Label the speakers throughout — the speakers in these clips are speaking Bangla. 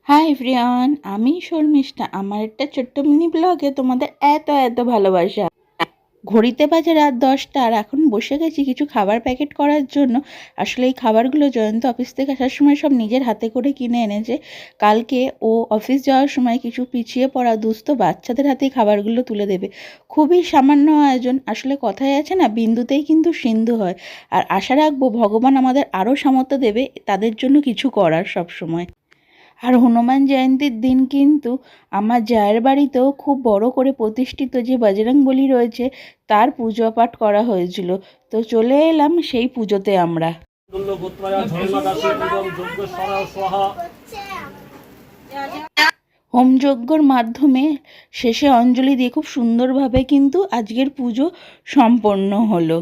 Speaker 1: হাই এভরিওয়ান, আমি শর্মিষ্ঠা। আমার একটা ছোট্ট মিনি ব্লগে তোমাদের এত এত ভালোবাসা। ঘড়িতে বাজে রাত 10টা, আর এখন বসে গেছি কিছু খাবার প্যাকেট করার জন্য। আসলে এই খাবারগুলো জয়ন্ত অফিস থেকে আসার সময় সব নিজের হাতে করে কিনে এনেছে। কালকে ও অফিস যাওয়ার সময় কিছু পিছিয়ে পড়া দুস্থ বাচ্চাদের হাতেই খাবারগুলো তুলে দেবে। খুবই সামান্য আয়োজন। আসলে কথায় আছে না, বিন্দুতেই কিন্তু সিন্ধু হয়। আর আশা রাখবো ভগবান আমাদের আরও সামর্থ্য দেবে তাদের জন্য কিছু করার সব সময়। আর হনুমান জয়ন্তীর দিন কিন্তু আমার জায়ের বাড়িতেও খুব বড় করে প্রতিষ্ঠিত যে বজরংবলী রয়েছে তার পুজো পাঠ করা হয়েছিল। তো চলে এলাম সেই পুজোতে আমরা। হোমযজ্ঞর মাধ্যমে শেষে অঞ্জলি দিয়ে খুব সুন্দরভাবে কিন্তু আজকের পুজো সম্পন্ন হলো।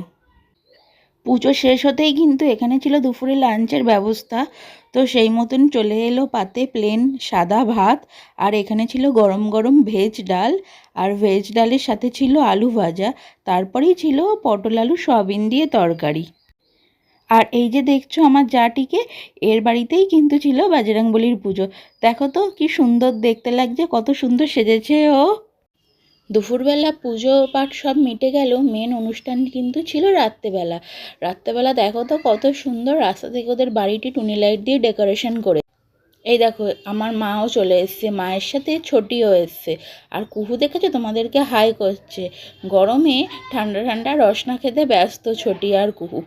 Speaker 1: পুজো শেষ হতেই কিন্তু এখানে ছিল দুপুরে লাঞ্চের ব্যবস্থা। তো সেই মতন চলে এলো পাতে প্লেন সাদা ভাত, আর এখানে ছিল গরম গরম ভেজ ডাল, আর ভেজ ডালের সাথে ছিল আলু ভাজা, তারপরেই ছিল পটল আলু সয়াবিন দিয়ে তরকারি। আর এই যে দেখছো আমার জাটিকে, এর বাড়িতেই কিন্তু ছিল বজরংবলীর পুজো। দেখো তো কি সুন্দর দেখতে লাগছে, কত সুন্দর সেজেছে ও। দুপুরবেলা পুজো পাঠ সব মিটে গেল, মেন অনুষ্ঠান কিন্তু ছিল রাত্রেবেলা। রাত্রেবেলা দেখো তো কত সুন্দর রাস্তা থেকে ওদের বাড়িটি টুনি লাইট দিয়ে ডেকোরেশন করে। এই দেখো আমার মাও চলে এসছে, মায়ের সাথে ছোটিও এসছে। আর কুহু দেখেছো, তোমাদেরকে হাই করছে। গরমে ঠান্ডা ঠান্ডা রসনা খেতে ব্যস্ত ছোটি আর কুহু।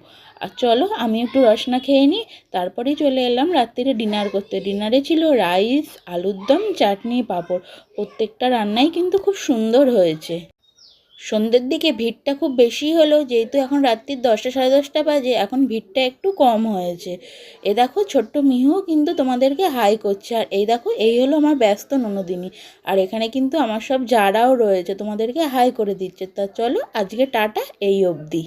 Speaker 1: আর চলো আমি একটু রসনা খেয়ে নিই, তারপরেই চলে এলাম রাত্রিরে ডিনার করতে। ডিনারে ছিল রাইস, আলুর দম, চাটনি, পাঁপড়। প্রত্যেকটা রান্নাই কিন্তু খুব সুন্দর হয়েছে। সন্ধ্যের দিকে ভিড়টা খুব বেশি হলো, যেহেতু এখন রাত্রির 10টা সাড়ে 10টা বাজে, এখন ভিড়টা একটু কম হয়েছে। এ দেখো ছোট্ট মিহুও কিন্তু তোমাদেরকে হাই করছে। আর এই দেখো এই হলো আমার ব্যস্ত ননদিনী। আর এখানে কিন্তু আমার সব যারাও রয়েছে, তোমাদেরকে হাই করে দিচ্ছে। তা চলো আজকে টাটা, এই অবধি।